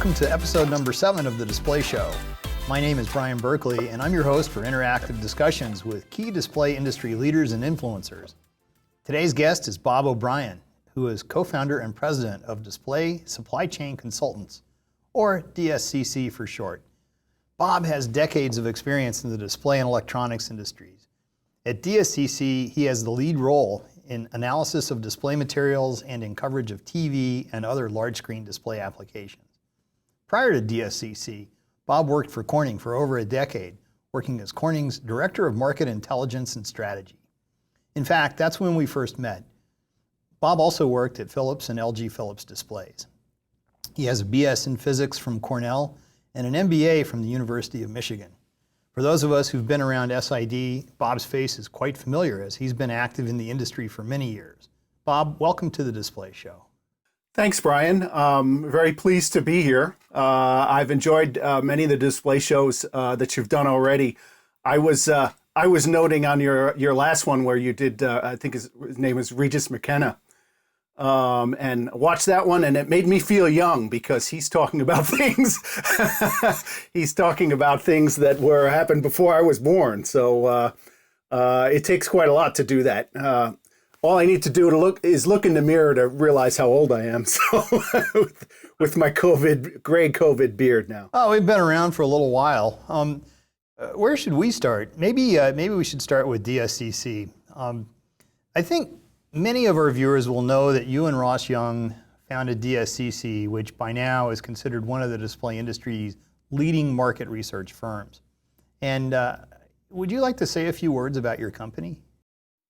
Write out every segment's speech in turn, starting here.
welcome to episode number 7 of The Display Show. My name is Brian Berkeley, and I'm your host for interactive discussions with key display industry leaders and influencers. Today's guest is Bob O'Brien, who is co-founder and president of Display Supply Chain Consultants, or DSCC for short. Bob has decades of experience in the display and electronics industries. At DSCC, he has the lead role in analysis of display materials and in coverage of TV and other large-screen display applications. Prior to DSCC, Bob worked for Corning for over a decade, working as Corning's Director of Market Intelligence and Strategy. In fact, that's when we first met. Bob also worked at Philips and LG Philips Displays. He has a BS in physics from Cornell and an MBA from the University of Michigan. For those of us who've been around SID, Bob's face is quite familiar as he's been active in the industry for many years. Bob, welcome to the Display Show. Thanks, Brian. Very pleased to be here. I've enjoyed many of the display shows that you've done already. I was noting on your last one where you did, I think his name was Regis McKenna, and watched that one, and it made me feel young because he's talking about things. He's talking about things that happened before I was born. So it takes quite a lot to do that. All I need to do is look in the mirror to realize how old I am. So with my gray COVID beard now. Oh, we've been around for a little while. Where should we start? Maybe we should start with DSCC. I think many of our viewers will know that you and Ross Young founded DSCC, which by now is considered one of the display industry's leading market research firms. And would you like to say a few words about your company?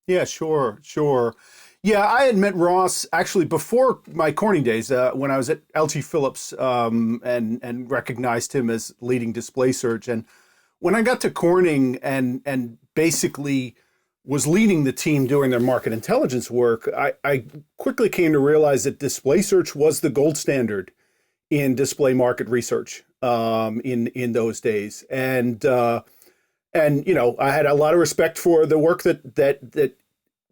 Yeah, sure. Yeah, I had met Ross actually before my Corning days when I was at LG Philips and recognized him as leading display search. And when I got to Corning and basically was leading the team doing their market intelligence work, I quickly came to realize that display search was the gold standard in display market research in those days. And you know, I had a lot of respect for the work that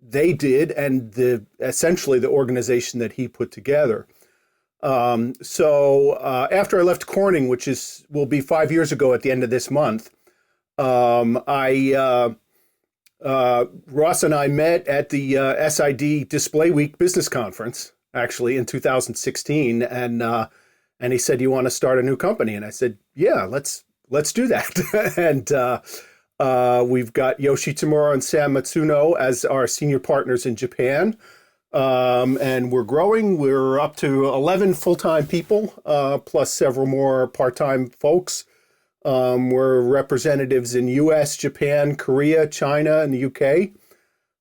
they did and essentially the organization that he put together. So after I left Corning, which will be 5 years ago at the end of this month, Ross and I met at the SID Display Week Business Conference, actually in 2016, and he said, "You want to start a new company?" And I said, "Yeah, let's do that." And we've got Yoshi Tamura and Sam Matsuno as our senior partners in Japan. And we're growing. We're up to 11 full-time people, plus several more part-time folks. We're representatives in US, Japan, Korea, China, and the UK.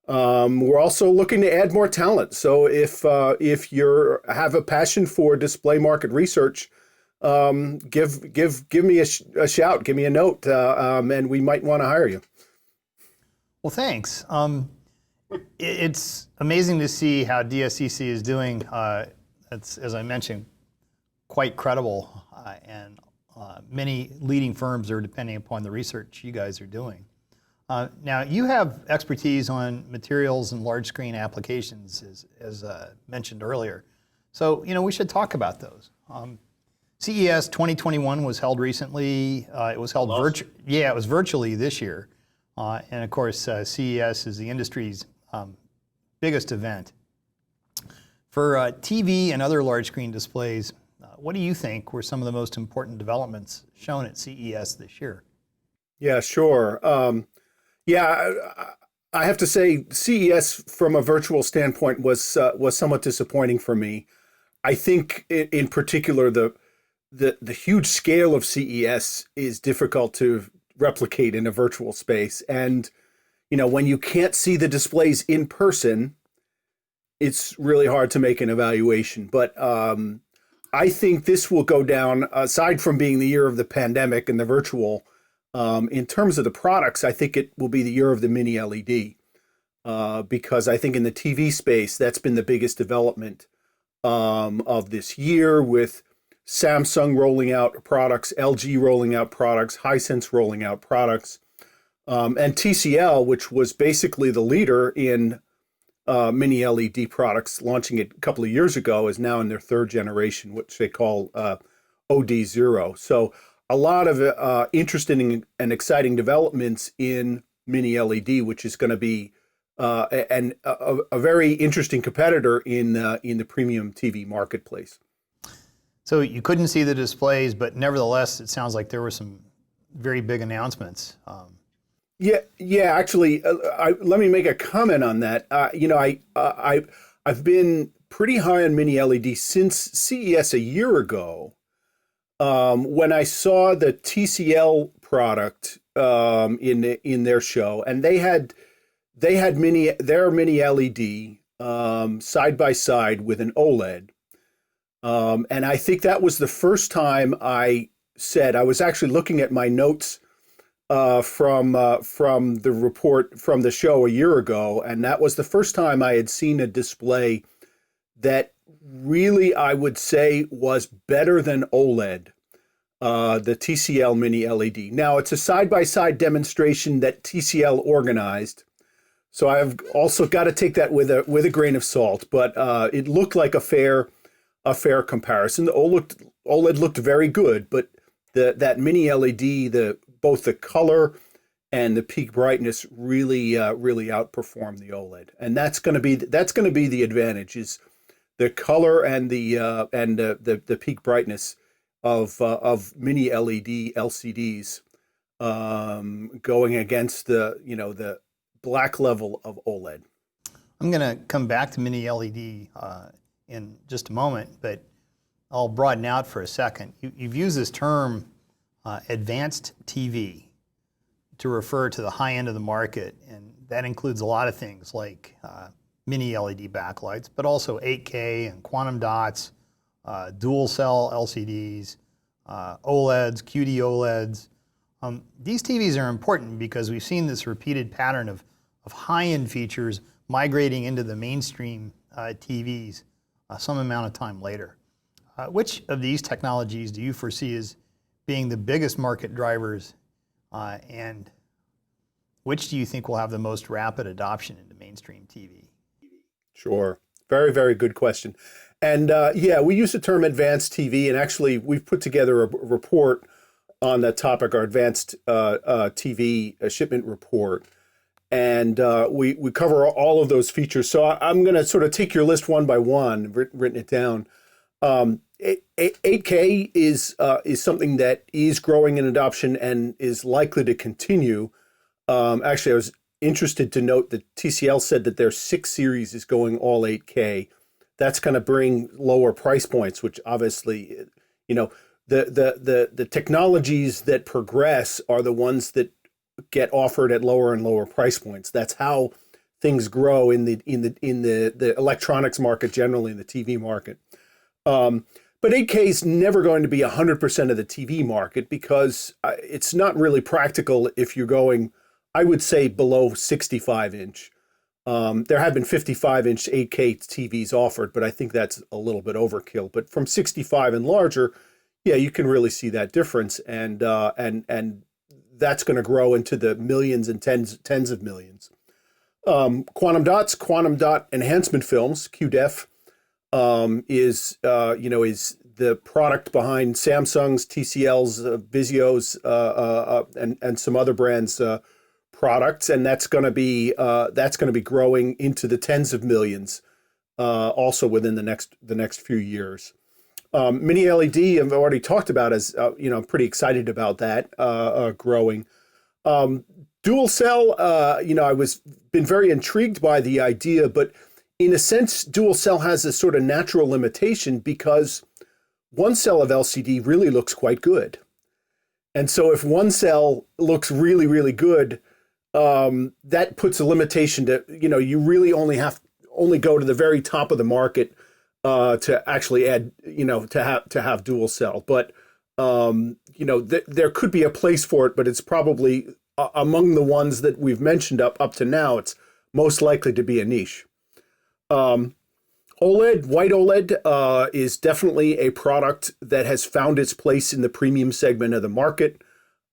We're also looking to add more talent. So if you have a passion for display market research, give me a shout, give me a note, and we might want to hire you. Well, thanks. It's amazing to see how DSCC is doing. It's, as I mentioned, quite credible, and many leading firms are depending upon the research you guys are doing. Now, you have expertise on materials and large screen applications, as mentioned earlier. So, you know, we should talk about those. CES 2021 was held recently. It was held it was virtually this year. And of course, CES is the industry's biggest event. For TV and other large screen displays, what do you think were some of the most important developments shown at CES this year? Yeah, sure. I have to say CES from a virtual standpoint was somewhat disappointing for me. I think in particular the huge scale of CES is difficult to replicate in a virtual space. And, you know, when you can't see the displays in person, it's really hard to make an evaluation. But I think this will go down, aside from being the year of the pandemic and the virtual, in terms of the products, I think it will be the year of the Mini LED. Because I think in the TV space, that's been the biggest development of this year, with Samsung rolling out products, LG rolling out products, Hisense rolling out products, and TCL, which was basically the leader in Mini LED products, launching it a couple of years ago, is now in their third generation, which they call OD0. So a lot of interesting and exciting developments in Mini LED, which is going to be a very interesting competitor in the premium TV marketplace. So you couldn't see the displays, but nevertheless, it sounds like there were some very big announcements. Yeah. Actually, let me make a comment on that. I've been pretty high on Mini LED since CES a year ago, when I saw the TCL product in their show, and they had their Mini LED side by side with an OLED. And I think that was the first time I said, I was actually looking at my notes from the report from the show a year ago, and that was the first time I had seen a display that really, I would say, was better than OLED, the TCL Mini LED. Now, it's a side-by-side demonstration that TCL organized, so I've also got to take that with a grain of salt, but it looked like a fair comparison. The OLED looked very good, but that Mini LED, both the color and the peak brightness really outperformed the OLED, and that's going to be the advantage, is the color and the peak brightness of Mini LED LCDs going against the black level of OLED. I'm going to come back to Mini LED in just a moment, but I'll broaden out for a second. You've used this term advanced TV to refer to the high end of the market, and that includes a lot of things like Mini LED backlights, but also 8K and quantum dots, dual cell LCDs, OLEDs, QD-OLEDs. These TVs are important because we've seen this repeated pattern of high-end features migrating into the mainstream TVs some amount of time later. Which of these technologies do you foresee as being the biggest market drivers, and which do you think will have the most rapid adoption into mainstream TV? Sure. Very, very good question. And we use the term advanced TV, and actually we've put together a report on that topic, our advanced TV shipment report. And we cover all of those features. So I'm going to sort of take your list one by one, written it down. 8K is something that is growing in adoption and is likely to continue. Actually, I was interested to note that TCL said that their 6 series is going all 8K. That's going to bring lower price points, which obviously, the technologies that progress are the ones that get offered at lower and lower price points. That's how things grow in the electronics market, generally in the TV market. But 8K is never going to be 100% of the TV market because it's not really practical if you're going, I would say, below 65 inch. There have been 55-inch 8K TVs offered, but I think that's a little bit overkill. But from 65 and larger, yeah, you can really see that difference, and that's going to grow into the millions and tens of millions. Quantum dot enhancement films, QDEF, is the product behind Samsung's, TCL's, Vizio's, and some other brands' products, and that's going to be growing into the tens of millions, also within the next few years. Mini LED, I've already talked about, as I'm pretty excited about that growing. Dual cell, I been very intrigued by the idea, but in a sense, dual cell has a sort of natural limitation because one cell of LCD really looks quite good. And so if one cell looks really, really good, that puts a limitation to, you really only go to the very top of the market to actually add, to have dual cell. But, there could be a place for it, but it's probably among the ones that we've mentioned up to now, it's most likely to be a niche. OLED, white OLED, is definitely a product that has found its place in the premium segment of the market.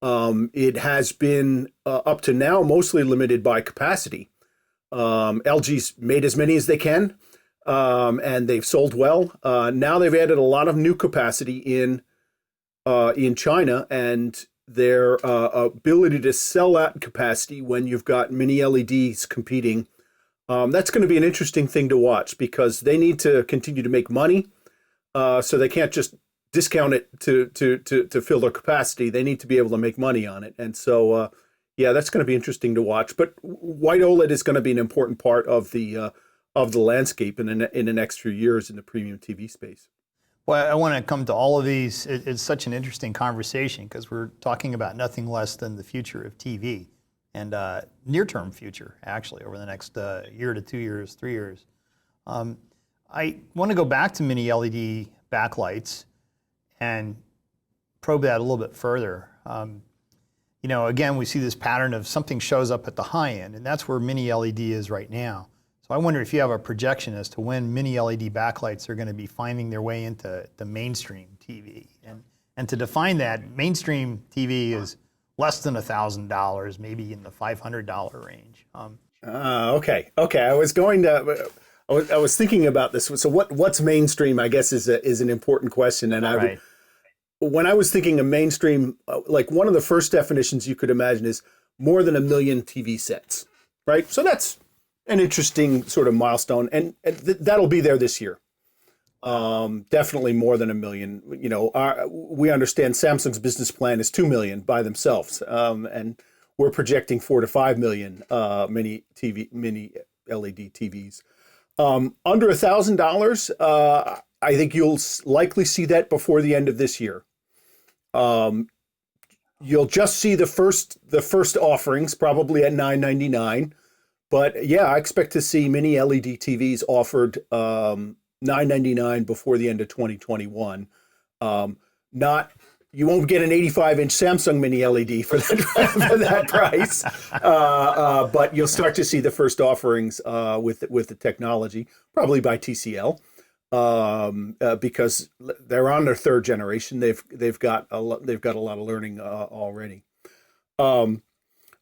It has been, up to now, mostly limited by capacity. LG's made as many as they can, and they've sold well. Now they've added a lot of new capacity in in China and their ability to sell that capacity when you've got mini LEDs competing. That's going to be an interesting thing to watch because they need to continue to make money. So they can't just discount it to fill their capacity. They need to be able to make money on it. And so, yeah, that's going to be interesting to watch. But white OLED is going to be an important part of the landscape in the next few years in the premium TV space. Well, I want to come to all of these. It's such an interesting conversation because we're talking about nothing less than the future of TV and near-term future, actually, over the next year to 2 years, 3 years. I want to go back to mini LED backlights and probe that a little bit further. Again, we see this pattern of something shows up at the high end, and that's where mini LED is right now. So I wonder if you have a projection as to when mini LED backlights are going to be finding their way into the mainstream TV. And to define that, mainstream TV is less than $1,000, maybe in the $500 range. Okay. I was thinking about this. So what's mainstream? I guess is an important question. And when I was thinking of mainstream, like one of the first definitions you could imagine is more than 1 million TV sets, right? So that's an interesting sort of milestone, and that'll be there this year. Definitely more than 1 million. We understand Samsung's business plan is 2 million by themselves, and we're projecting 4 to 5 million mini LED TVs. Under $1,000, I think you'll likely see that before the end of this year. You'll just see the first offerings probably at $999. But yeah, I expect to see mini LED TVs offered $999 before the end of 2021. You won't get an 85-inch Samsung mini LED for that price, but you'll start to see the first offerings with the technology, probably by TCL, because they're on their third generation. They've got a lot of learning already.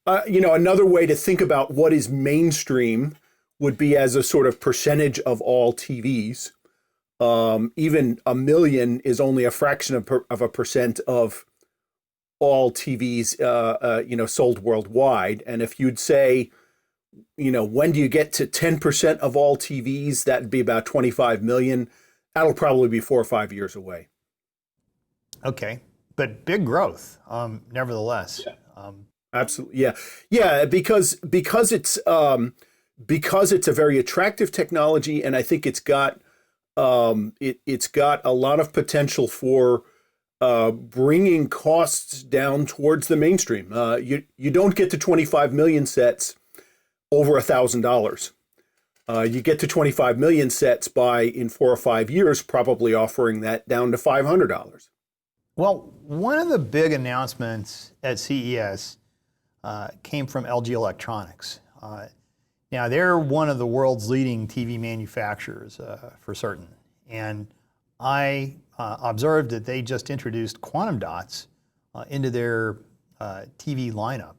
Another way to think about what is mainstream would be as a sort of percentage of all TVs. Even 1 million is only a fraction of a percent of all TVs, sold worldwide. And if you'd say, when do you get to 10% of all TVs? That'd be about 25 million. That'll probably be 4 or 5 years away. Okay, but big growth, nevertheless. Yeah. Absolutely, yeah, because it's a very attractive technology, and I think it's got it's got a lot of potential for bringing costs down towards the mainstream. You don't get to 25 million sets over $1,000. You get to 25 million sets in 4 or 5 years, probably offering that down to $500. Well, one of the big announcements at CES came from LG Electronics. Now, they're one of the world's leading TV manufacturers for certain. And I observed that they just introduced quantum dots into their TV lineup.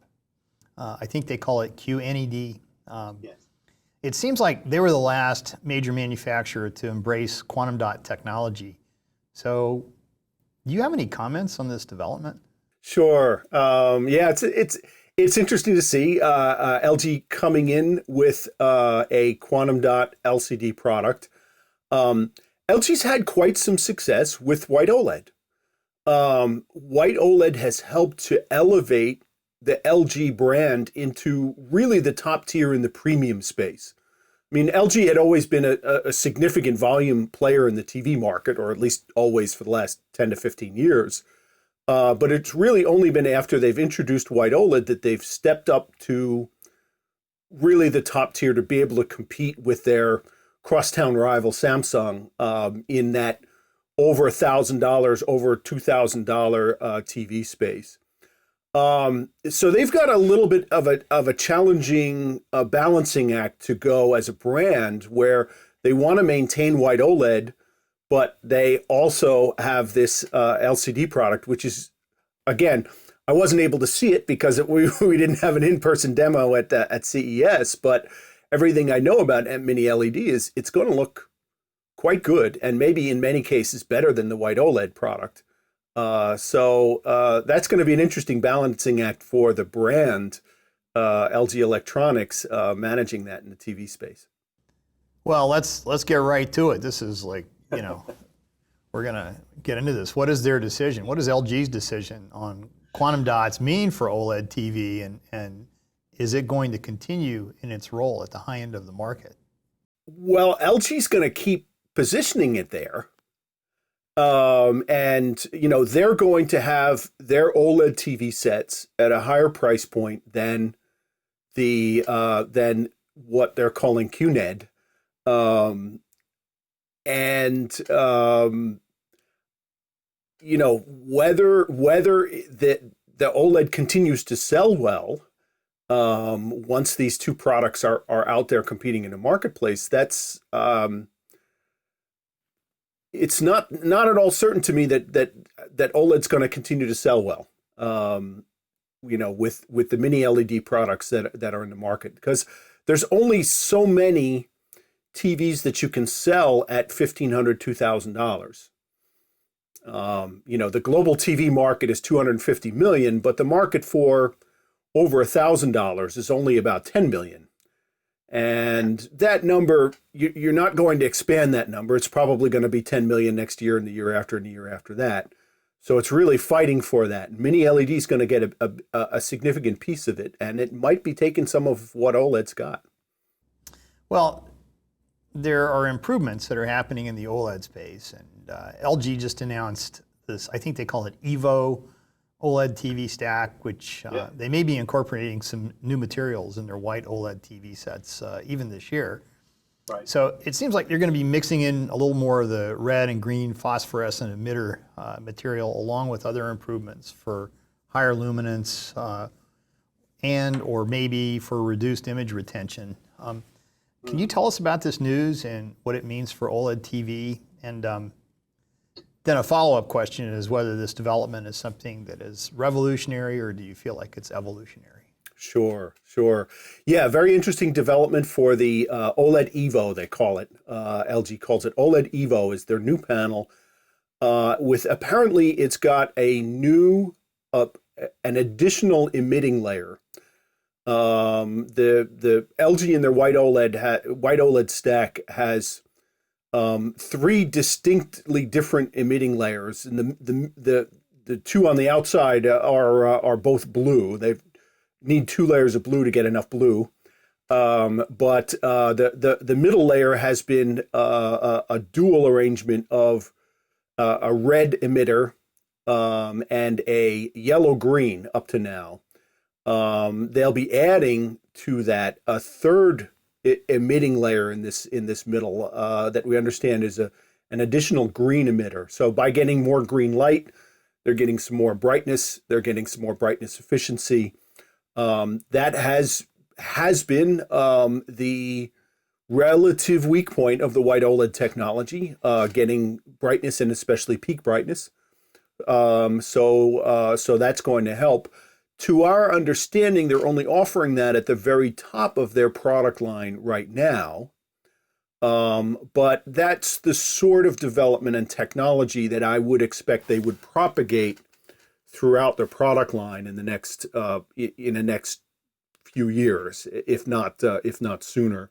I think they call it QNED. Yes. It seems like they were the last major manufacturer to embrace quantum dot technology. So do you have any comments on this development? Sure. Yeah, it's interesting to see LG coming in with a quantum dot LCD product. LG's had quite some success with white OLED. White OLED has helped to elevate the LG brand into really the top tier in the premium space. I mean, LG had always been a significant volume player in the TV market, or at least always for the last 10 to 15 years. But it's really only been after they've introduced white OLED that they've stepped up to really the top tier to be able to compete with their crosstown rival Samsung in that over $1,000, over $2,000 TV space. So they've got a little bit of a challenging balancing act to go as a brand, where they want to maintain white OLED, but they also have this LCD product, which is, again, I wasn't able to see it because we didn't have an in-person demo at CES, but everything I know about Mini LED is it's going to look quite good, and maybe in many cases better than the white OLED product. So that's going to be an interesting balancing act for the brand LG Electronics managing that in the TV space. Well, let's get right to it. This is like, we're going to get into this. What is their decision? What is LG's decision on quantum dots mean for OLED TV, and is it going to continue in its role at the high end of the market? Well, LG's going to keep positioning it there. And they're going to have their OLED TV sets at a higher price point than than what they're calling QNED. Whether the OLED continues to sell well once these two products are out there competing in the marketplace, that's it's not at all certain to me that OLED's going to continue to sell well. With the Mini LED products that are in the market, because there's only so many TVs that you can sell at $1,500, $2,000. The global TV market is 250 million, but the market for over $1,000 is only about 10 million. And that number, you're not going to expand that number. It's probably going to be 10 million next year and the year after and the year after that. So it's really fighting for that. Mini LED is going to get a significant piece of it, and it might be taking some of what OLED's got. Well, there are improvements that are happening in the OLED space, and LG just announced this, I think they call it EVO OLED TV stack, which they may be incorporating some new materials in their white OLED TV sets even this year. Right. So it seems like you're going to be mixing in a little more of the red and green phosphorescent emitter material, along with other improvements for higher luminance or maybe for reduced image retention. Can you tell us about this news and what it means for OLED TV? And then a follow-up question is whether this development is something that is revolutionary, or do you feel like it's evolutionary? Sure. Yeah, very interesting development for the OLED EVO, they call it. LG calls it OLED EVO is their new panel. With apparently it's got a new, an additional emitting layer. The LG in their white OLED stack has 3 distinctly different emitting layers, and the two on the outside are both blue. They need 2 layers of blue to get enough blue, but the middle layer has been a dual arrangement of a red emitter and a yellow-green up to now. They'll be adding to that a third emitting layer in this middle that we understand is an additional green emitter. So by getting more green light, they're getting some more brightness. They're getting some more brightness efficiency. That has been the relative weak point of the white OLED technology, getting brightness and especially peak brightness. So that's going to help. To our understanding, they're only offering that at the very top of their product line right now. But that's the sort of development and technology that I would expect they would propagate throughout their product line in the next few years, if not sooner.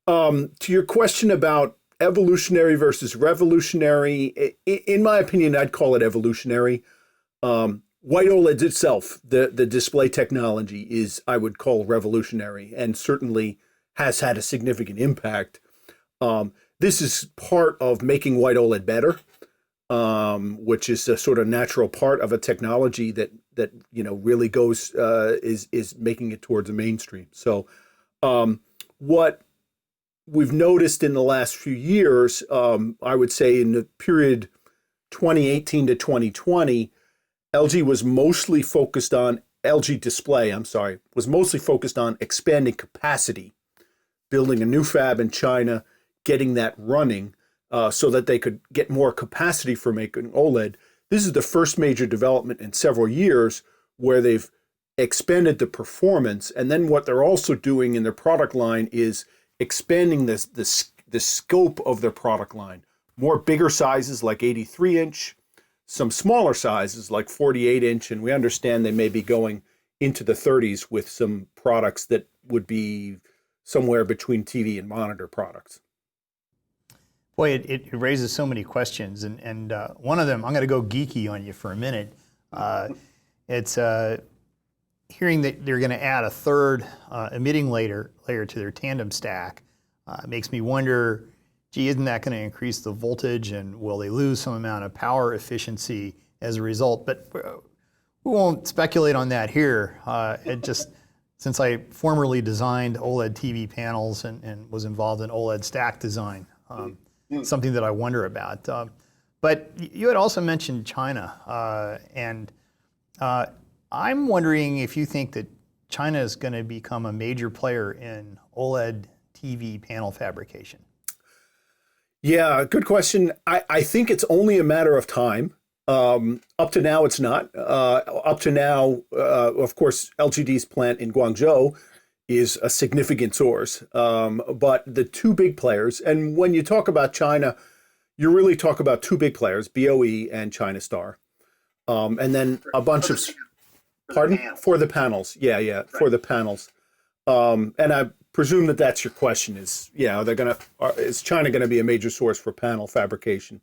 To your question about evolutionary versus revolutionary, in my opinion, I'd call it evolutionary. White OLED itself, the display technology is, I would call, revolutionary, and certainly has had a significant impact. This is part of making white OLED better, which is a sort of natural part of a technology that really goes is making it towards the mainstream. So what we've noticed in the last few years, I would say in the period 2018 to 2020, LG Display was mostly focused on expanding capacity, building a new fab in China, getting that running so that they could get more capacity for making OLED. This is the first major development in several years where they've expanded the performance. And then what they're also doing in their product line is expanding the scope of their product line. More bigger sizes like 83-inch, some smaller sizes like 48-inch, and we understand they may be going into the 30s with some products that would be somewhere between TV and monitor products. Boy, it raises so many questions, and one of them, I'm going to go geeky on you for a minute. It's hearing that they're going to add a third emitting layer to their tandem stack. Makes me wonder, gee, isn't that going to increase the voltage, and will they lose some amount of power efficiency as a result? But we won't speculate on that here. Since I formerly designed OLED TV panels and was involved in OLED stack design, something that I wonder about. But you had also mentioned China, and I'm wondering if you think that China is going to become a major player in OLED TV panel fabrication. Yeah, good question. I think it's only a matter of time. Up to now, it's not. Up to now, of course, LGD's plant in Guangzhou is a significant source. But the two big players, and when you talk about China, you really talk about two big players, BOE and China Star. And then a bunch of, pardon? For the panels. Yeah, for the panels. And I presume that that's your question is, is China going to be a major source for panel fabrication?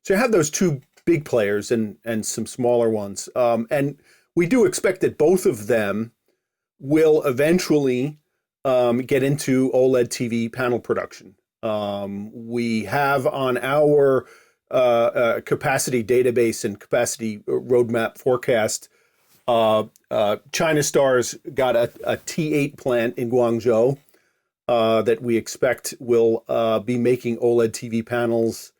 So you have those two big players and some smaller ones. And we do expect that both of them will eventually get into OLED TV panel production. We have on our capacity database and capacity roadmap forecast, China Star's got a T8 plant in Guangzhou that we expect will be making OLED TV panels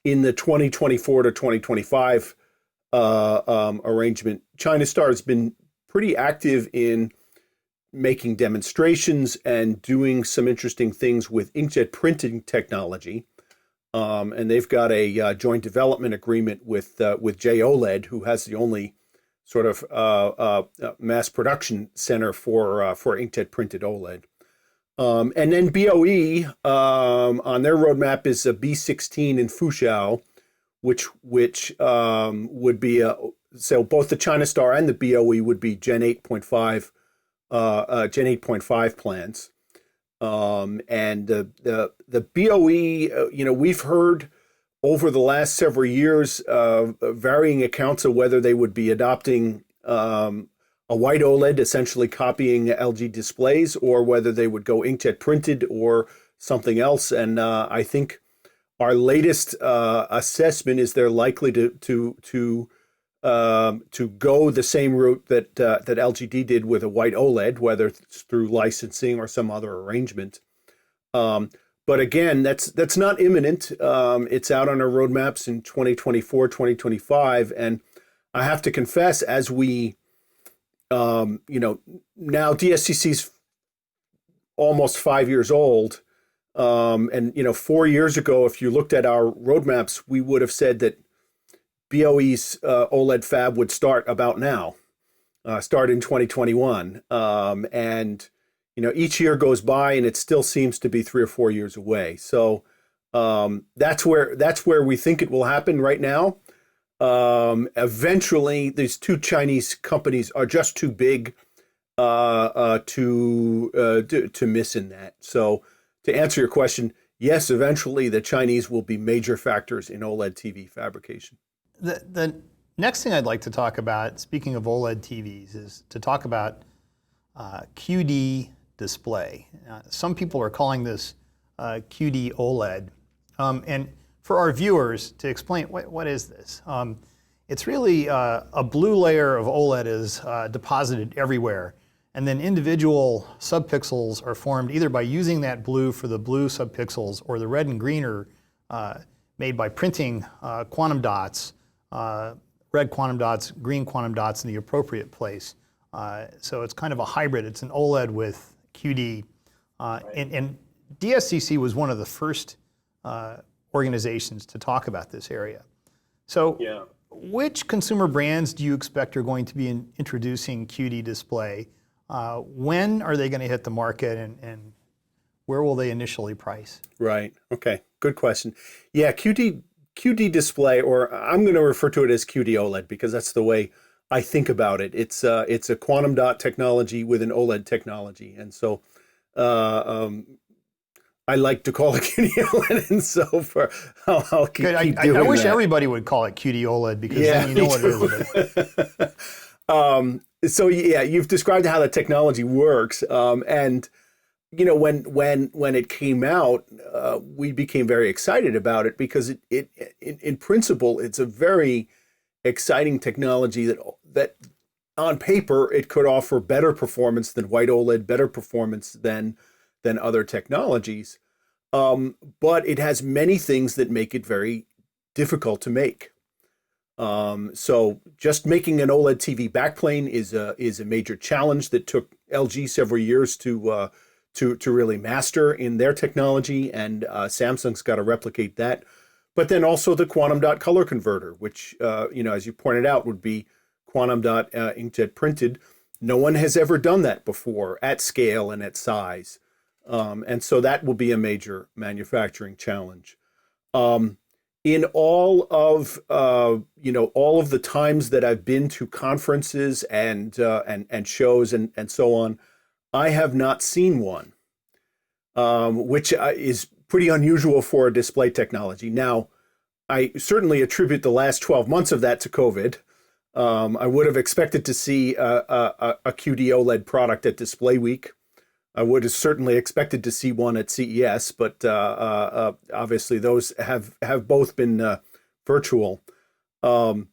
in the 2024 to 2025 arrangement. China Star has been pretty active in making demonstrations and doing some interesting things with inkjet printing technology. And they've got a joint development agreement with JOLED, who has the only sort of mass production center for inkjet printed OLED. And then BOE on their roadmap is a B16 in Fuzhou, which would be so both the China Star and the BOE would be Gen 8.5 plans. And the BOE, we've heard over the last several years varying accounts of whether they would be adopting a white OLED, essentially copying LG displays, or whether they would go inkjet printed or something else. And I think our latest assessment is they're likely to go the same route that LGD did with a white OLED, whether it's through licensing or some other arrangement. But again, that's not imminent. It's out on our roadmaps in 2024, 2025, and I have to confess, as we now DSCC's almost 5 years old. And 4 years ago, if you looked at our roadmaps, we would have said that BOE's OLED fab would start about now, start in 2021. And each year goes by and it still seems to be 3 or 4 years away. So that's where we think it will happen right now. Eventually, these two Chinese companies are just too big to miss in that. So to answer your question, yes, eventually the Chinese will be major factors in OLED TV fabrication. The next thing I'd like to talk about, speaking of OLED TVs, is to talk about QD display. Some people are calling this QD-OLED. And for our viewers, to explain, what is this? It's really a blue layer of OLED is deposited everywhere. And then individual subpixels are formed either by using that blue for the blue subpixels, or the red and green are made by printing quantum dots, red quantum dots, green quantum dots in the appropriate place. So it's kind of a hybrid. It's an OLED with QD. And DSCC was one of the first organizations to talk about this area. So which consumer brands do you expect are going to be introducing QD display? When are they going to hit the market, and where will they initially price? Right. Okay. Good question. Yeah, QD QD display, or I'm going to refer to it as QD-OLED because that's the way I think about it. It's a quantum dot technology with an OLED technology, and so I like to call it QD-OLED, and so I'll keep doing I wish that. Everybody would call it QD-OLED because then you know what it is. So yeah, you've described how the technology works, and when it came out, we became very excited about it because it in principle it's a very exciting technology that on paper it could offer better performance than white OLED, better performance than other technologies, but it has many things that make it very difficult to make. So just making an OLED TV backplane is a major challenge that took LG several years to really master in their technology, and Samsung's got to replicate that. But then also the quantum dot color converter, which as you pointed out, would be quantum dot inkjet printed. No one has ever done that before at scale and at size, and so that will be a major manufacturing challenge. In all of the times that I've been to conferences and shows and so on, I have not seen one, which is pretty unusual for a display technology. Now, I certainly attribute the last 12 months of that to COVID. I would have expected to see a QD-OLED product at Display Week. I would have certainly expected to see one at CES, but obviously those have both been virtual. When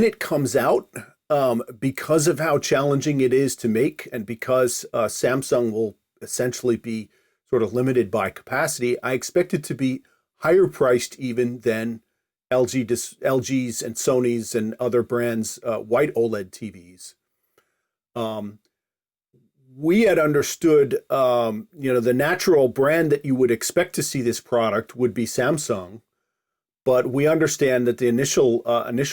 it comes out, because of how challenging it is to make, and because Samsung will essentially be sort of limited by capacity, I expect it to be higher priced even than LG's and Sony's and other brands' white OLED TVs. We had understood, the natural brand that you would expect to see this product would be Samsung, but we understand that the initial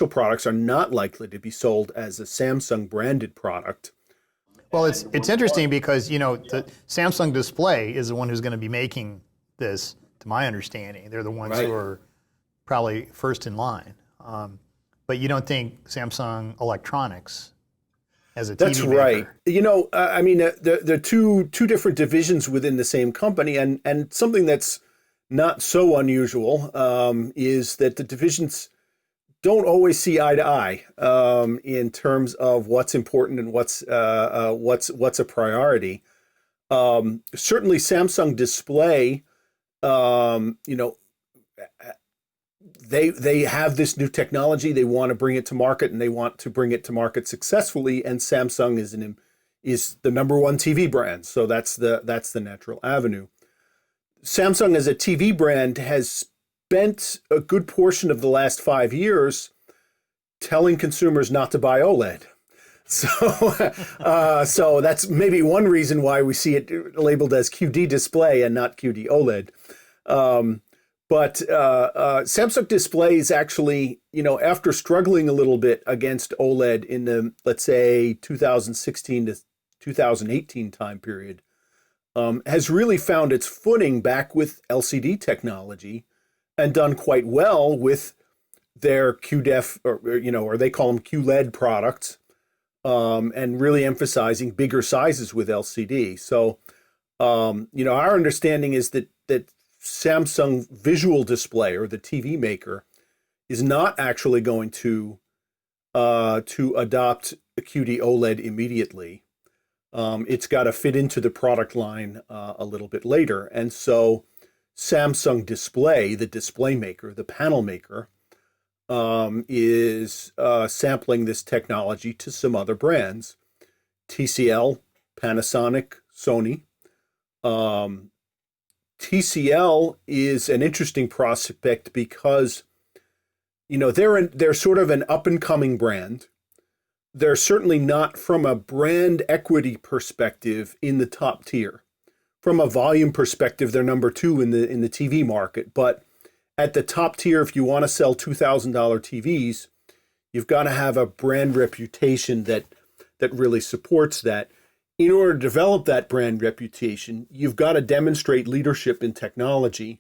products are not likely to be sold as a Samsung branded product. Well, it's interesting because the Samsung Display is the one who's going to be making this. To my understanding, they're the ones Right. who are probably first in line. But you don't think Samsung Electronics as a TV That's maker? right. There are two different divisions within the same company, and something that's not so unusual is that the divisions don't always see eye to eye in terms of what's important and what's a priority. Certainly, Samsung Display, they have this new technology. They want to bring it to market, and they want to bring it to market successfully. And Samsung is the number one TV brand, so that's the natural avenue. Samsung as a TV brand has spent a good portion of the last 5 years telling consumers not to buy OLED. So that's maybe one reason why we see it labeled as QD display and not QD OLED. But Samsung displays actually, after struggling a little bit against OLED in the, let's say, 2016 to 2018 time period, has really found its footing back with LCD technology and done quite well with their QDEF, or they call them QLED products, and really emphasizing bigger sizes with LCD. So, our understanding is that Samsung Visual Display, or the TV maker, is not actually going to adopt a QD OLED immediately. It's got to fit into the product line a little bit later. And so Samsung Display, the display maker, the panel maker, is sampling this technology to some other brands, TCL, Panasonic, Sony. TCL is an interesting prospect because, they're sort of an up-and-coming brand. They're certainly not, from a brand equity perspective, in the top tier. From a volume perspective, they're number 2 in the TV market. But at the top tier, if you want to sell $2,000 TVs, you've got to have a brand reputation that really supports that. In order to develop that brand reputation, you've got to demonstrate leadership in technology.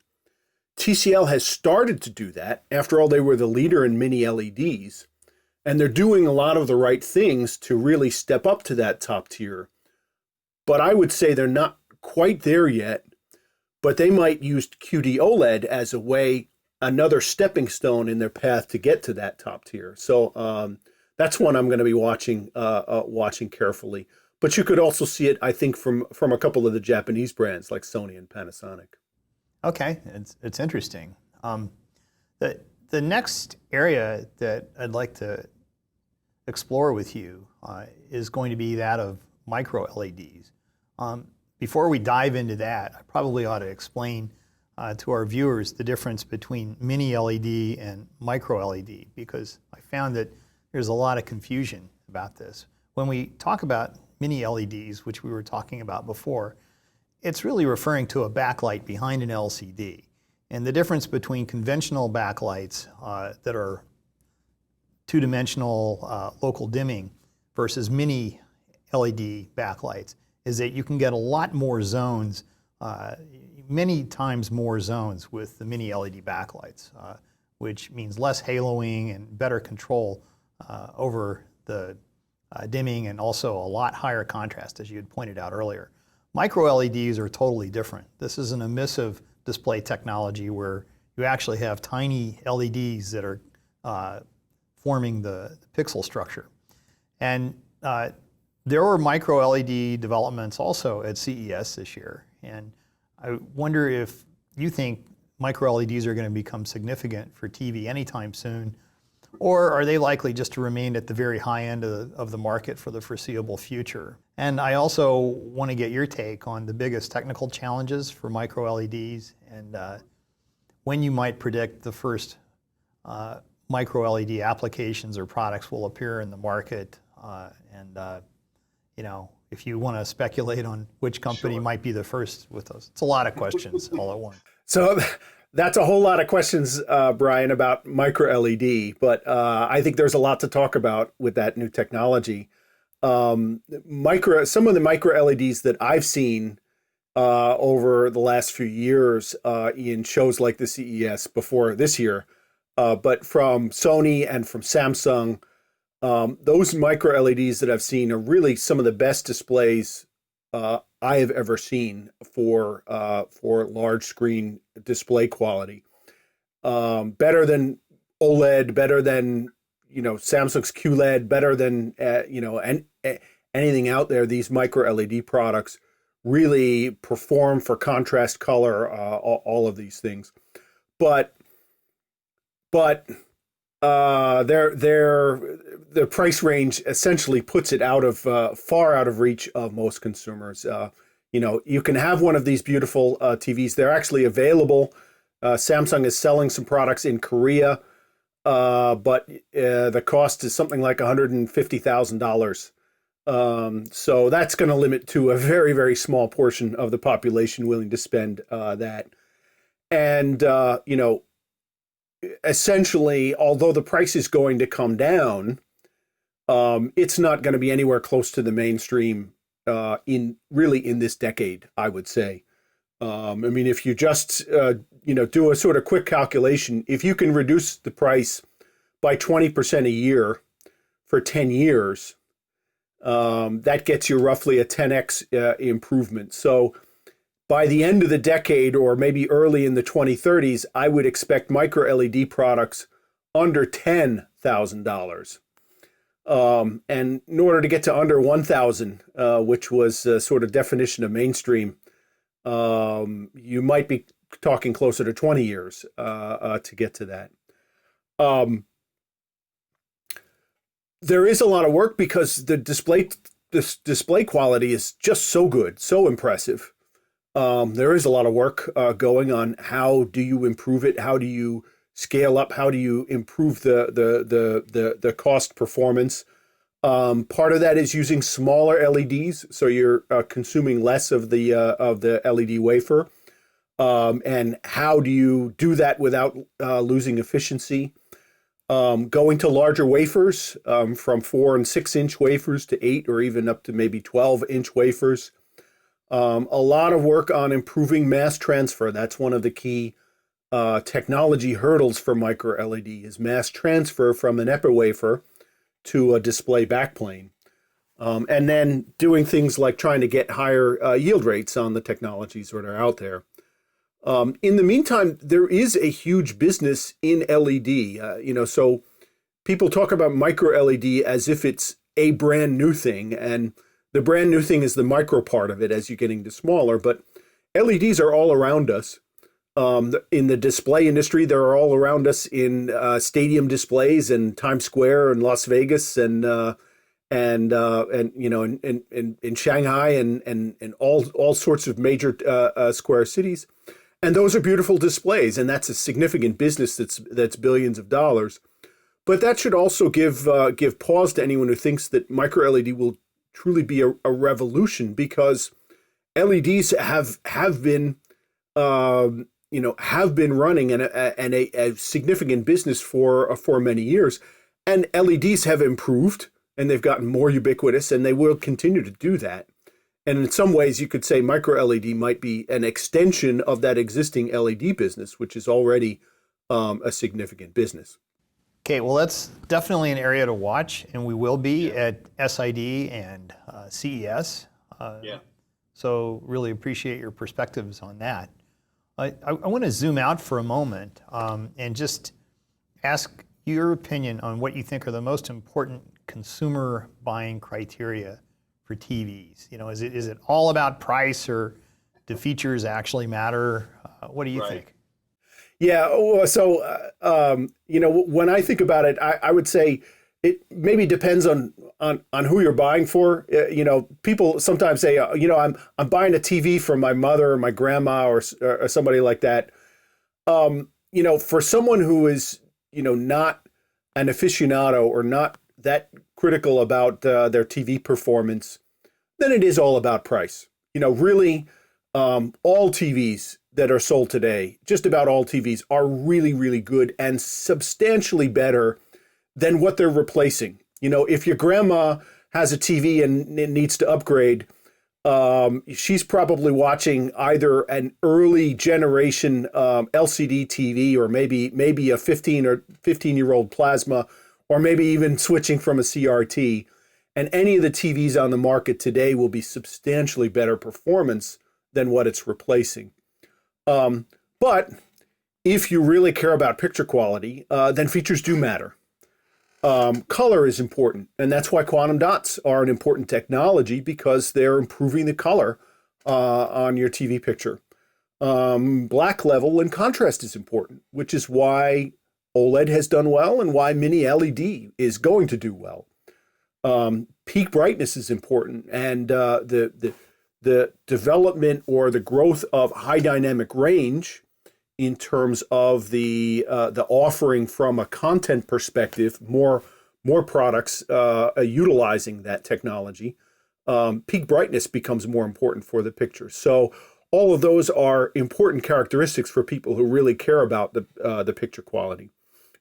TCL has started to do that. After all, they were the leader in mini LEDs, and they're doing a lot of the right things to really step up to that top tier. But I would say they're not quite there yet, but they might use QD-OLED as a way, another stepping stone in their path to get to that top tier. So that's one I'm going to be watching carefully. But you could also see it, I think, from a couple of the Japanese brands like Sony and Panasonic. Okay, it's interesting. The next area that I'd like to explore with you is going to be that of micro LEDs. Before we dive into that, I probably ought to explain to our viewers the difference between mini LED and micro LED, because I found that there's a lot of confusion about this. When we talk about mini LEDs, which we were talking about before, it's really referring to a backlight behind an LCD. And the difference between conventional backlights that are two-dimensional local dimming versus mini LED backlights is that you can get a lot more zones, many times more zones with the mini LED backlights, which means less haloing and better control over the dimming, and also a lot higher contrast, as you had pointed out earlier. Micro LEDs are totally different. This is an emissive display technology where you actually have tiny LEDs that are forming the pixel structure. And there were micro LED developments also at CES this year. And I wonder if you think micro LEDs are going to become significant for TV anytime soon, or are they likely just to remain at the very high end of the market for the foreseeable future? And I also want to get your take on the biggest technical challenges for micro LEDs, and when you might predict the first micro LED applications or products will appear in the market, if you want to speculate on which company might be the first with those. It's a lot of questions all at once. So that's a whole lot of questions, Brian, about micro LED, but I think there's a lot to talk about with that new technology. Some of the micro LEDs that I've seen over the last few years in shows like the CES before this year, but from Sony and from Samsung, those micro LEDs that I've seen are really some of the best displays I have ever seen for large screen display quality. Better than OLED, better than Samsung's QLED, better than anything out there. These micro LED products really perform for contrast, color, all of these things. But their price range essentially puts it far out of reach of most consumers. You can have one of these beautiful TVs. They're actually available. Samsung is selling some products in Korea, but the cost is something like $150,000. So that's going to limit to a very, very small portion of the population willing to spend that. And, essentially, although the price is going to come down, it's not going to be anywhere close to the mainstream in this decade, I would say. If you just do a sort of quick calculation, if you can reduce the price by 20% a year for 10 years, that gets you roughly a 10x improvement. So by the end of the decade, or maybe early in the 2030s, I would expect micro LED products under $10,000. And in order to get to under 1,000, which was sort of definition of mainstream, you might be talking closer to 20 years to get to that. There is a lot of work because the display quality is just so good, so impressive. There is a lot of work going on. How do you improve it? How do you scale up? How do you improve the cost performance? Part of that is using smaller LEDs, so you're consuming less of the LED wafer. And how do you do that without losing efficiency? Going to larger wafers, from 4 and 6 inch wafers to 8 or even up to maybe 12-inch wafers. A lot of work on improving mass transfer. That's one of the key technology hurdles for micro LED is mass transfer from an epi wafer to a display backplane. And then doing things like trying to get higher yield rates on the technologies that are out there. In the meantime, there is a huge business in LED. So people talk about micro LED as if it's a brand new thing, and the brand new thing is the micro part of it as you're getting to smaller. But LEDs are all around us. In the display industry, they're all around us in stadium displays and Times Square and Las Vegas and in Shanghai and all sorts of major square cities. And those are beautiful displays, and that's a significant business that's billions of dollars. But that should also give pause to anyone who thinks that micro LED will truly be a revolution, because LEDs have been running a significant business for many years, and LEDs have improved and they've gotten more ubiquitous, and they will continue to do that. And in some ways, you could say micro LED might be an extension of that existing LED business, which is already a significant business. Okay, well, that's definitely an area to watch, and we will be at SID and CES. So really appreciate your perspectives on that. I want to zoom out for a moment and just ask your opinion on what you think are the most important consumer buying criteria for TVs. Is it all about price, or do features actually matter? What do you think? Yeah, so when I think about it, I would say it maybe depends on who you're buying for. People sometimes say, I'm buying a TV for my mother or my grandma or somebody like that. For someone who is not an aficionado or not that critical about their TV performance, then it is all about price. Really, all TVs that are sold today, just about all TVs, are really, really good and substantially better than what they're replacing. If your grandma has a TV and it needs to upgrade, she's probably watching either an early generation LCD TV, or maybe a 15-year-old plasma, or maybe even switching from a CRT. And any of the TVs on the market today will be substantially better performance than what it's replacing. But if you really care about picture quality, then features do matter. Color is important, and that's why quantum dots are an important technology, because they're improving the color on your TV picture. Black level and contrast is important, which is why OLED has done well and why Mini LED is going to do well. Peak brightness is important, and the development or the growth of high dynamic range in terms of the offering from a content perspective, more products utilizing that technology. Peak brightness becomes more important for the picture. So all of those are important characteristics for people who really care about the picture quality.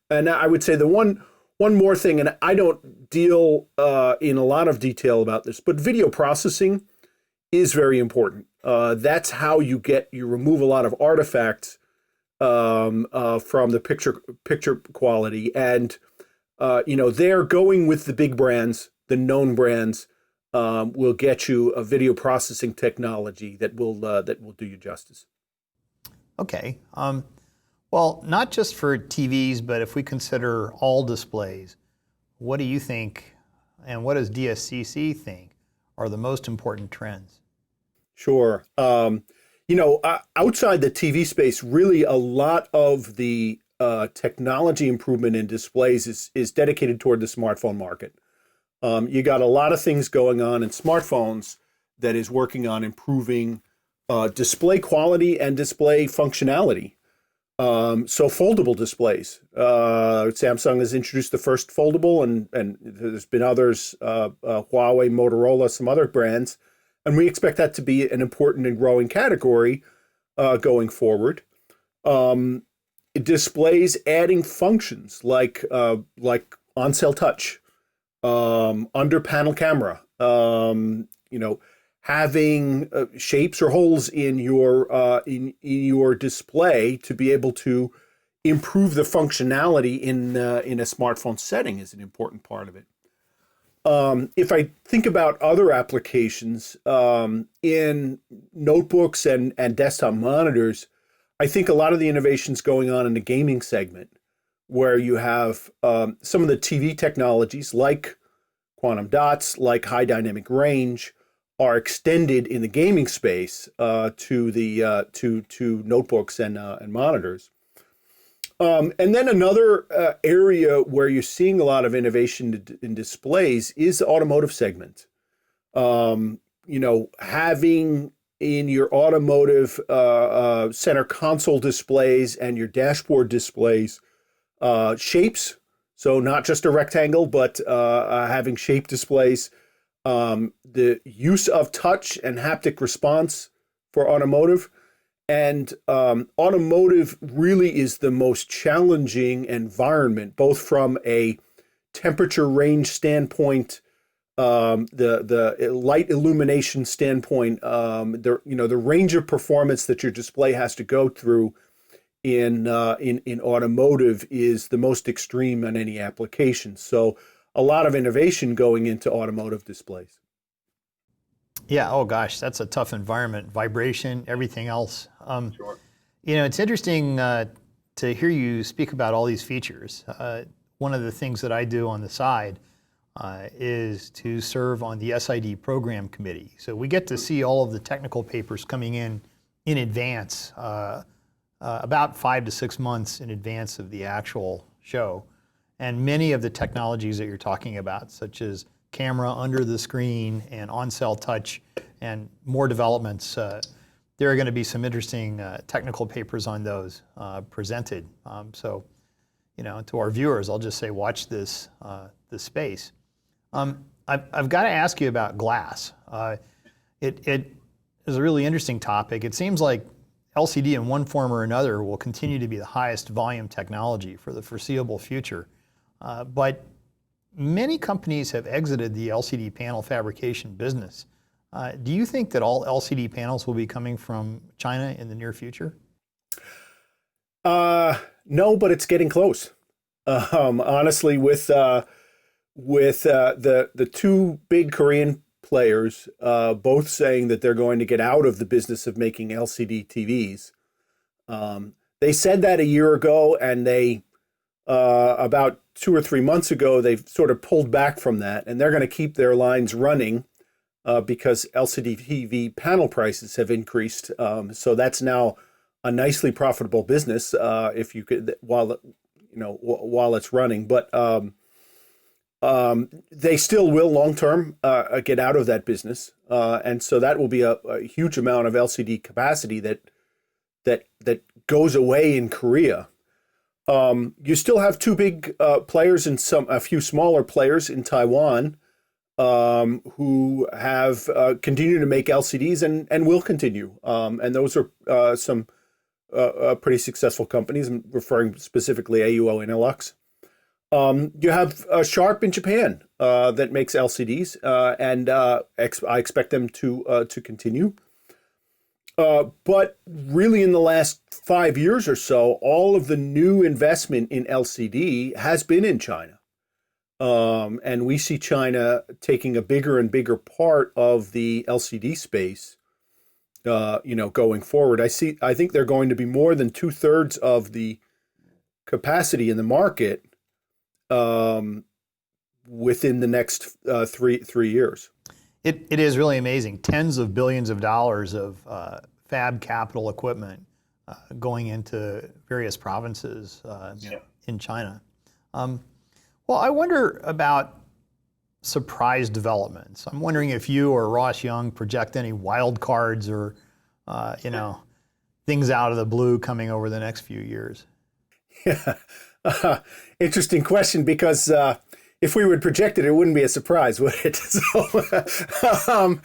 And I would say the one more thing, and I don't deal in a lot of detail about this, but video processing is very important. That's how you remove a lot of artifacts from the picture quality, and they're going with the big brands, the known brands, will get you a video processing technology that will do you justice. Okay. Well, not just for TVs, but if we consider all displays, what do you think, and what does DSCC think are the most important trends? Sure. Outside the TV space, really a lot of the technology improvement in displays is dedicated toward the smartphone market. You got a lot of things going on in smartphones that is working on improving display quality and display functionality. So foldable displays. Samsung has introduced the first foldable, and there's been others, Huawei, Motorola, some other brands. And we expect that to be an important and growing category going forward. Displays adding functions like on-cell touch, under panel camera, having shapes or holes in your display to be able to improve the functionality in a smartphone setting is an important part of it. If I think about other applications in notebooks and desktop monitors, I think a lot of the innovations going on in the gaming segment, where you have some of the TV technologies like quantum dots, like high dynamic range, are extended in the gaming space to notebooks and monitors. And then another area where you're seeing a lot of innovation in displays is the automotive segment. Having in your automotive center console displays and your dashboard displays shapes, so not just a rectangle, but having shape displays. The use of touch and haptic response for automotive. And automotive really is the most challenging environment, both from a temperature range standpoint, the light illumination standpoint, the range of performance that your display has to go through in automotive is the most extreme on any application. So a lot of innovation going into automotive displays. Yeah, oh gosh, that's a tough environment. Vibration, everything else. Sure. It's interesting to hear you speak about all these features. One of the things that I do on the side is to serve on the SID program committee. So we get to see all of the technical papers coming in advance, about 5 to 6 months in advance of the actual show. And many of the technologies that you're talking about, such as camera under the screen and on-cell touch and more developments, there are going to be some interesting technical papers on those presented. So, to our viewers, I'll just say watch this space. I've got to ask you about glass. It is a really interesting topic. It seems like LCD in one form or another will continue to be the highest volume technology for the foreseeable future. But many companies have exited the LCD panel fabrication business. Do you think that all LCD panels will be coming from China in the near future? No, but it's getting close. Honestly, with the two big Korean players both saying that they're going to get out of the business of making LCD TVs. They said that a year ago, and they about 2 or 3 months ago, they've sort of pulled back from that, and they're going to keep their lines running because LCD TV panel prices have increased. So that's now a nicely profitable business if you could while it's running. But they still will long term get out of that business, and so that will be a huge amount of LCD capacity that goes away in Korea. You still have two big players and a few smaller players in Taiwan who have continued to make LCDs and will continue. And those are some pretty successful companies. I'm referring specifically AUO and Illux. You have Sharp in Japan that makes LCDs, and I expect them to continue. But really in the last 5 years or so, all of the new investment in LCD has been in China. And we see China taking a bigger and bigger part of the LCD space, going forward. I think they're going to be more than 2/3 of the capacity in the market within the next three years. It is really amazing. Tens of billions of dollars of fab capital equipment going into various provinces in China. Well, I wonder about surprise developments. I'm wondering if you or Ross Young project any wild cards or, things out of the blue coming over the next few years. Yeah, interesting question, because if we would project it, it wouldn't be a surprise, would it? So,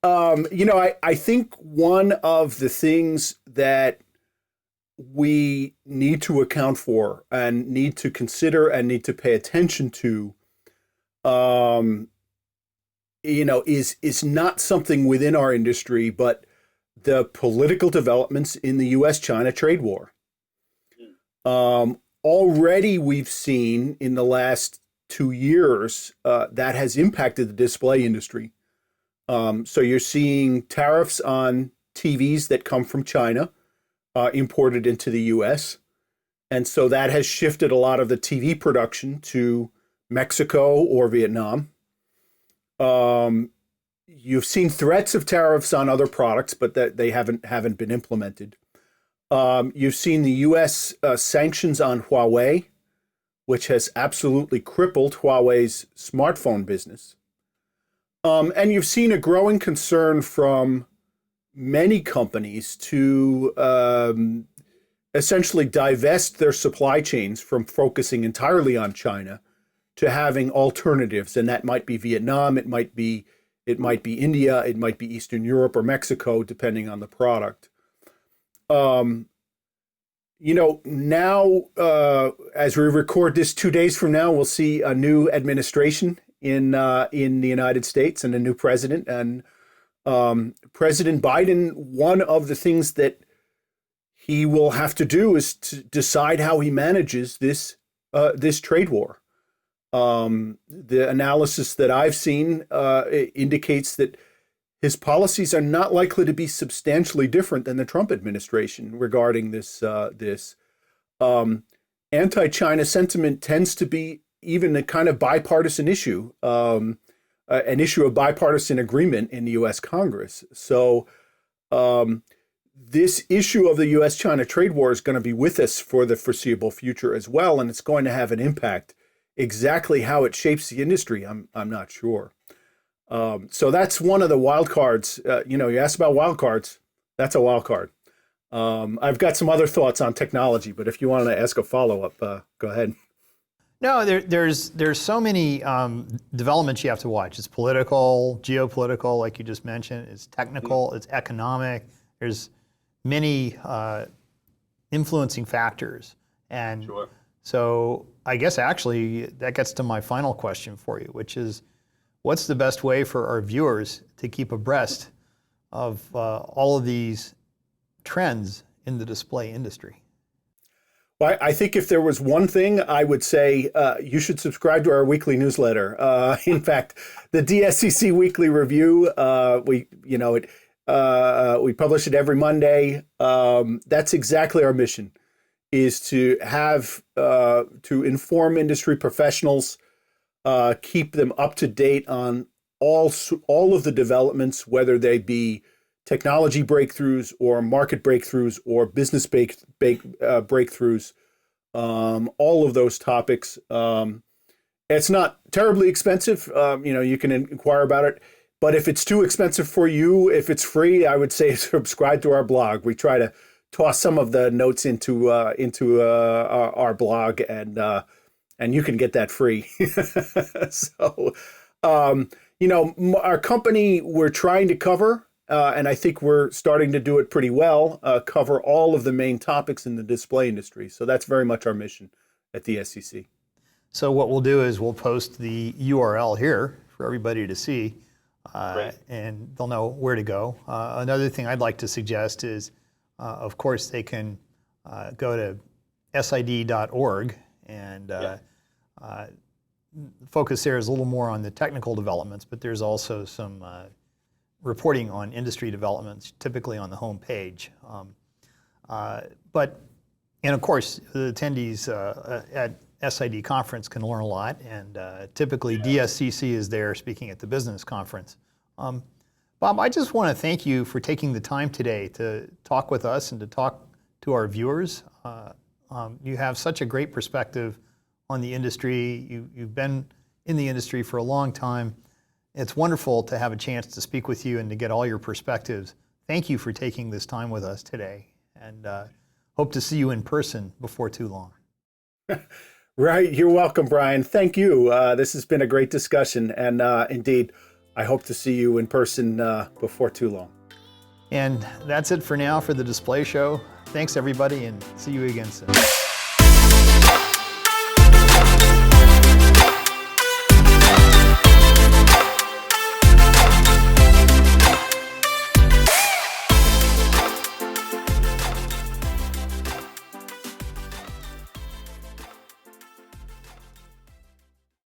I think one of the things that we need to account for and need to consider and need to pay attention to is not something within our industry, but the political developments in the U.S.-China trade war. Already we've seen in the last 2 years that has impacted the display industry. So you're seeing tariffs on TVs that come from China imported into the U.S. And so that has shifted a lot of the TV production to Mexico or Vietnam. You've seen threats of tariffs on other products, but that they haven't been implemented. You've seen the U.S. Sanctions on Huawei, which has absolutely crippled Huawei's smartphone business. And you've seen a growing concern from many companies to essentially divest their supply chains from focusing entirely on China to having alternatives. And that might be Vietnam, it might be India, it might be Eastern Europe or Mexico, depending on the product. Now, as we record this 2 days from now, we'll see a new administration in the United States and a new president. And President Biden, one of the things that he will have to do is to decide how he manages this trade war. The analysis that I've seen indicates that his policies are not likely to be substantially different than the Trump administration regarding this. Anti-China sentiment tends to be even a kind of bipartisan issue, an issue of bipartisan agreement in the U.S. Congress. So this issue of the U.S.-China trade war is going to be with us for the foreseeable future as well, and it's going to have an impact. Exactly how it shapes the industry, I'm not sure. So that's one of the wild cards. You asked about wild cards. That's a wild card. I've got some other thoughts on technology, but if you want to ask a follow-up, go ahead. No, there's so many developments you have to watch. It's political, geopolitical, like you just mentioned. It's technical, it's economic. There's many influencing factors. And Sure. So I guess actually that gets to my final question for you, which is, what's the best way for our viewers to keep abreast of all of these trends in the display industry? Well, I think if there was one thing, I would say you should subscribe to our weekly newsletter. In fact, the DSCC Weekly Review, we publish it every Monday. That's exactly our mission, is to have to inform industry professionals, keep them up to date on all of the developments, whether they be technology breakthroughs or market breakthroughs or business breakthroughs, all of those topics. It's not terribly expensive. You can inquire about it. But if it's too expensive for you, if it's free, I would say subscribe to our blog. We try to toss some of the notes into our blog, and you can get that free. So, our company, we're trying to cover, and I think we're starting to do it pretty well, cover all of the main topics in the display industry. So that's very much our mission at the SCC. So what we'll do is we'll post the URL here for everybody to see, and they'll know where to go. Another thing I'd like to suggest is, of course, they can go to sid.org, and focus there is a little more on the technical developments, but there's also some reporting on industry developments, typically on the home page. And of course, the attendees at SID conference can learn a lot, and typically DSCC is there speaking at the business conference. Bob, I just want to thank you for taking the time today to talk with us and to talk to our viewers. You have such a great perspective on the industry. You've been in the industry for a long time. It's wonderful to have a chance to speak with you and to get all your perspectives. Thank you for taking this time with us today, and hope to see you in person before too long. Right. You're welcome, Brian. Thank you. This has been a great discussion, and indeed, I hope to see you in person before too long. And that's it for now for the Display Show. Thanks, everybody, and see you again soon.